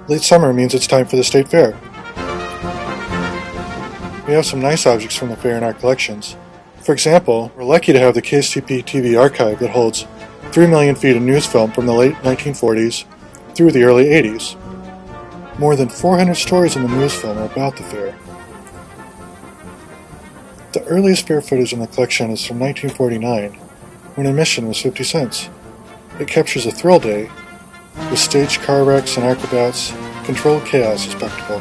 Late summer means it's time for the State Fair. We have some nice objects from the fair in our collections. For example, we're lucky to have the KSTP TV archive that holds 3 million feet of news film from the late 1940s through the early 80s. More than 400 stories in the news film are about the fair. The earliest fair footage in the collection is from 1949, when admission was 50 cents. It captures a thrill day with staged car wrecks and acrobats, controlled chaos as spectacle.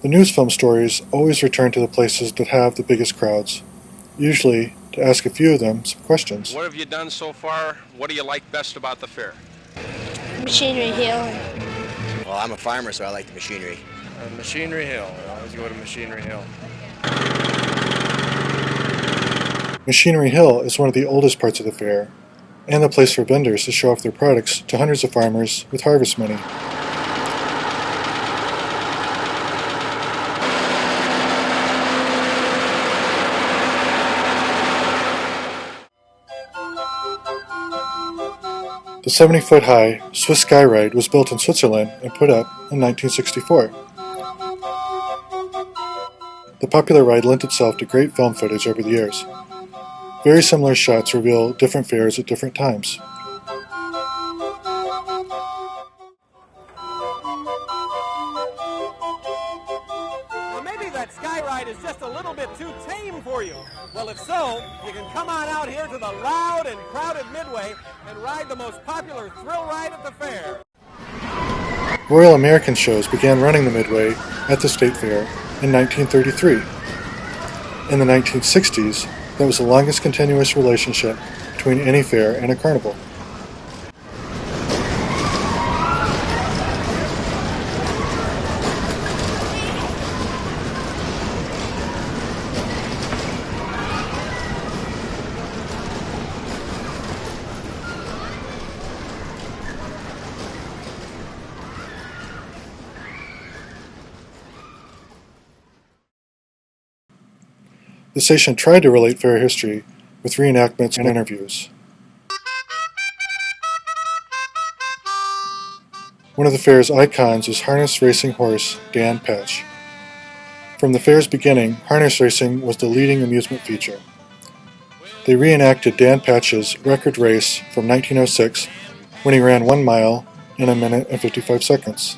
The news film stories always return to the places that have the biggest crowds, usually to ask a few of them some questions. What have you done so far? What do you like best about the fair? Machinery Hill. Well, I'm a farmer, so I like the machinery. Machinery Hill. I always go to Machinery Hill. Machinery Hill is one of the oldest parts of the fair, and the place for vendors to show off their products to hundreds of farmers with harvest money. The 70-foot-high Swiss Sky Ride was built in Switzerland and put up in 1964. The popular ride lent itself to great film footage over the years. Very similar shots reveal different fairs at different times. Well, maybe that Sky Ride is just a little bit too tame for you. Well, if so, you can come on out here to the loud and crowded Midway and ride the most popular thrill ride at the fair. Royal American shows began running the Midway at the State Fair in 1933. In the 1960s, that was the longest continuous relationship between any fair and a carnival. The station tried to relate fair history with reenactments and interviews. One of the fair's icons is harness racing horse Dan Patch. From the fair's beginning, harness racing was the leading amusement feature. They reenacted Dan Patch's record race from 1906 when he ran 1 mile in 1 minute and 55 seconds.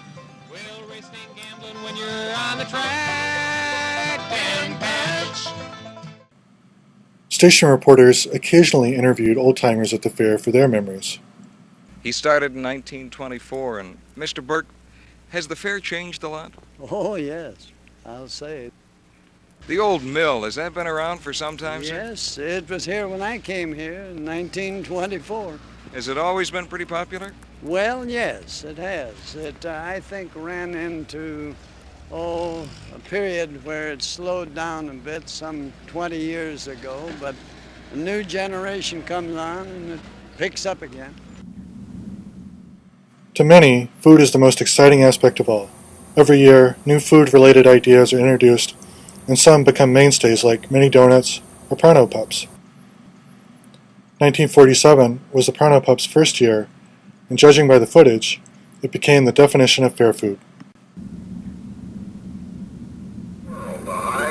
Station reporters occasionally interviewed old-timers at the fair for their memories. He started in 1924, and Mr. Burke, has the fair changed a lot? Oh, yes, I'll say it. The old mill, has that been around for some time, sir? Yes, it was here when I came here in 1924. Has it always been pretty popular? Well, yes, it has. It, I think, ran into, a period where it slowed down a bit some 20 years ago, but a new generation comes on and it picks up again. To many, food is the most exciting aspect of all. Every year, new food-related ideas are introduced, and some become mainstays like mini donuts or Pronto Pups. 1947 was the Pronto Pups' first year, and judging by the footage, it became the definition of fair food.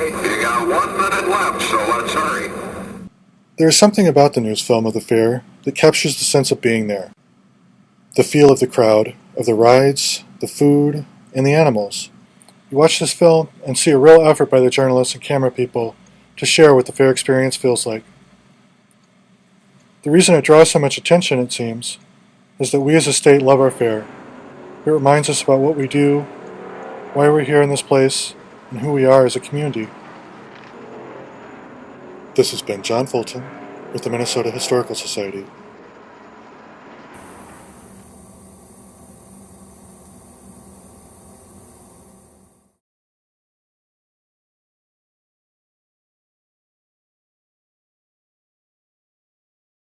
You got 1 minute left, so let's hurry. There is something about the news film of the fair that captures the sense of being there. The feel of the crowd, of the rides, the food, and the animals. You watch this film and see a real effort by the journalists and camera people to share what the fair experience feels like. The reason it draws so much attention, it seems, is that we as a state love our fair. It reminds us about what we do, why we're here in this place, and who we are as a community. This has been John Fulton with the Minnesota Historical Society.